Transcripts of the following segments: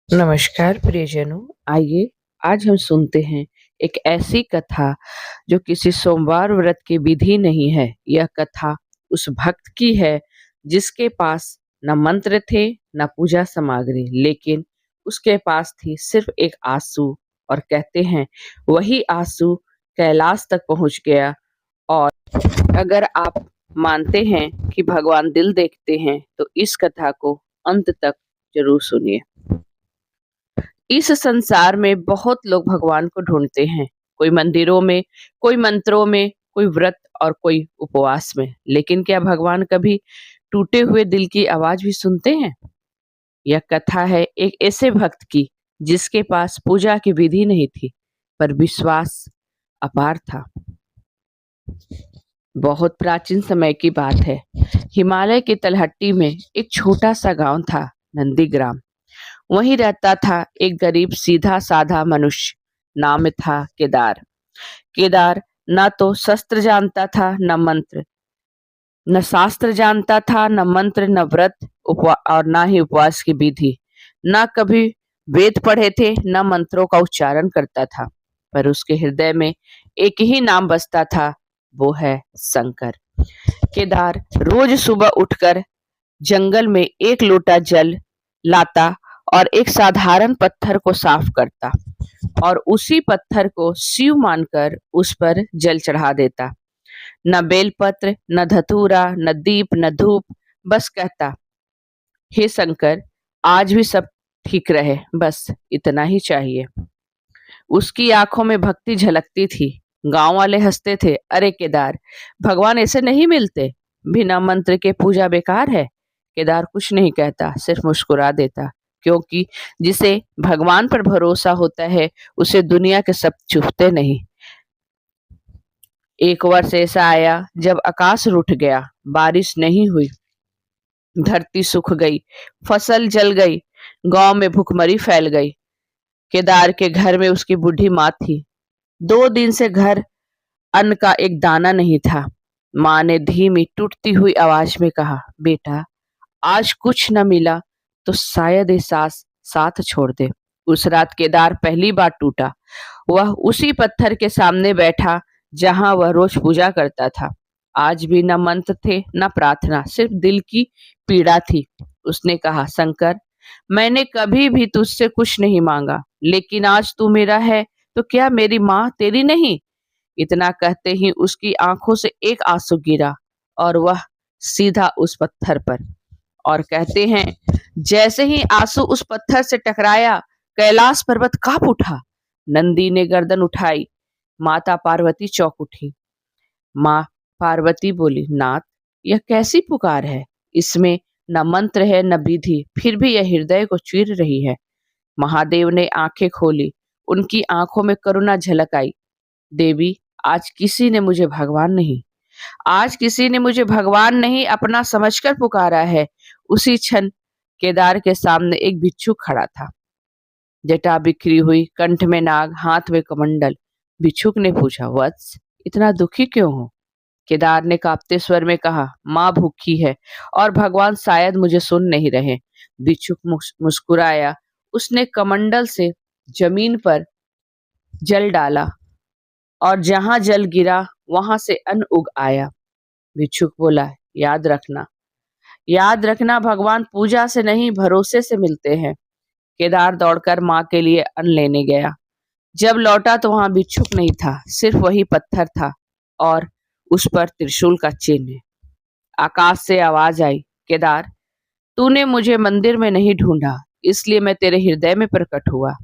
नमस्कार प्रियजनों, आइए आज हम सुनते हैं एक ऐसी कथा जो किसी सोमवार व्रत की विधि नहीं है। यह कथा उस भक्त की है जिसके पास न मंत्र थे न पूजा सामग्री, लेकिन उसके पास थी सिर्फ एक आंसू। और कहते हैं वही आंसू कैलाश तक पहुंच गया। और अगर आप मानते हैं कि भगवान दिल देखते हैं तो इस कथा को अंत तक जरूर सुनिए। इस संसार में बहुत लोग भगवान को ढूंढते हैं, कोई मंदिरों में, कोई मंत्रों में, कोई व्रत और कोई उपवास में। लेकिन क्या भगवान कभी टूटे हुए दिल की आवाज भी सुनते हैं? यह कथा है एक ऐसे भक्त की जिसके पास पूजा की विधि नहीं थी, पर विश्वास अपार था। बहुत प्राचीन समय की बात है। हिमालय की तलहटी में एक छोटा सा गांव था, नंदीग्राम। वहीं रहता था एक गरीब सीधा साधा मनुष्य, नाम था केदार। केदार न तो शस्त्र जानता था न मंत्र, न शास्त्र जानता था, न मंत्र, न व्रत और न ही उपवास की विधि। न कभी वेद पढ़े थे न मंत्रों का उच्चारण करता था, पर उसके हृदय में एक ही नाम बसता था, वो है शंकर। केदार रोज सुबह उठकर जंगल में एक लोटा जल लाता और एक साधारण पत्थर को साफ करता और उसी पत्थर को शिव मानकर उस पर जल चढ़ा देता। न बेलपत्र, न धतूरा, न दीप, न धूप, बस कहता, हे शंकर, आज भी सब ठीक रहे, बस इतना ही चाहिए। उसकी आंखों में भक्ति झलकती थी। गांव वाले हंसते थे, अरे केदार, भगवान ऐसे नहीं मिलते, बिना मंत्र के पूजा बेकार है। केदार कुछ नहीं कहता, सिर्फ मुस्कुरा देता, क्योंकि जिसे भगवान पर भरोसा होता है उसे दुनिया के सब चुभते नहीं। एक वर्ष ऐसा आया जब आकाश रूठ गया, बारिश नहीं हुई, धरती सूख गई, फसल जल गई, गांव में भूखमरी फैल गई। केदार के घर में उसकी बूढ़ी माँ थी। 2 दिन से घर अन्न का एक दाना नहीं था। माँ ने धीमी टूटती हुई आवाज में कहा, बेटा, आज कुछ न मिला तो शायद ये सांस साथ छोड़ दे। उस रात केदार पहली बार टूटा। वह उसी पत्थर के सामने बैठा जहां वह रोज पूजा करता था। आज भी न मंत्र थे न प्रार्थना, सिर्फ दिल की पीड़ा थी। उसने कहा, शंकर, मैंने कभी भी तुझसे कुछ नहीं मांगा, लेकिन आज तू मेरा है तो क्या मेरी माँ तेरी नहीं? इतना कहते ही उसकी आंखों से एक आंसू गिरा और वह सीधा उस पत्थर पर। और कहते हैं जैसे ही आंसू उस पत्थर से टकराया, कैलाश पर्वत कांप उठा। नंदी ने गर्दन उठाई, माता पार्वती चौंक उठी। माँ पार्वती बोली, नाथ, यह कैसी पुकार है? इसमें न मंत्र है न विधि, फिर भी यह हृदय को चीर रही है। महादेव ने आंखें खोली, उनकी आंखों में करुणा झलक आई। देवी, आज किसी ने मुझे भगवान नहीं, आज किसी ने मुझे भगवान नहीं अपना समझकर पुकारा है। उसी क्षण केदार के सामने एक बिच्छू खड़ा था, जटा बिखरी हुई, कंठ में नाग, हाथ में कमंडल। भिक्षुक ने पूछा, वत्स, इतना दुखी क्यों हो? केदार ने कांपते स्वर में कहा, माँ भूखी है और भगवान शायद मुझे सुन नहीं रहे। भिक्षुक मुस्कुराया। उसने कमंडल से जमीन पर जल डाला और जहां जल गिरा वहां से अन्न उग आया। भिक्षुक बोला, याद रखना, भगवान पूजा से नहीं भरोसे से मिलते हैं। केदार दौड़कर माँ के लिए अन्न लेने गया। जब लौटा तो वहां भिक्षुक नहीं था, सिर्फ वही पत्थर था और उस पर त्रिशूल का चिन्ह। आकाश से आवाज आई, केदार, तूने मुझे मंदिर में नहीं ढूंढा, इसलिए मैं तेरे हृदय में प्रकट हुआ।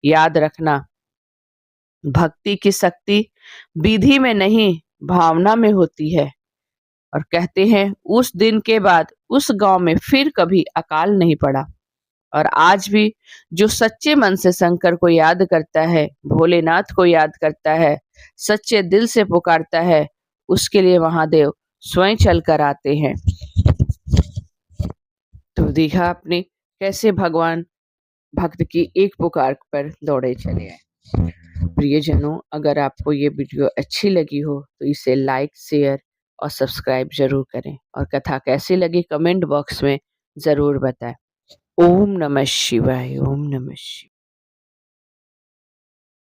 याद रखना, भक्ति की शक्ति विधि में नहीं भावना में होती है। और कहते हैं उस दिन के बाद उस गांव में फिर कभी अकाल नहीं पड़ा। और आज भी जो सच्चे मन से शंकर को याद करता है, भोलेनाथ को याद करता है, सच्चे दिल से पुकारता है, उसके लिए महादेव स्वयं चल कर आते हैं। तो देखा आपने कैसे भगवान भक्त की एक पुकार पर दौड़े चले आए। प्रियजनों, अगर आपको ये वीडियो अच्छी लगी हो तो इसे लाइक, शेयर और सब्सक्राइब जरूर करें और कथा कैसी लगी कमेंट बॉक्स में जरूर बताएं। ओम नमः शिवाय, ओम नमः शिवाय।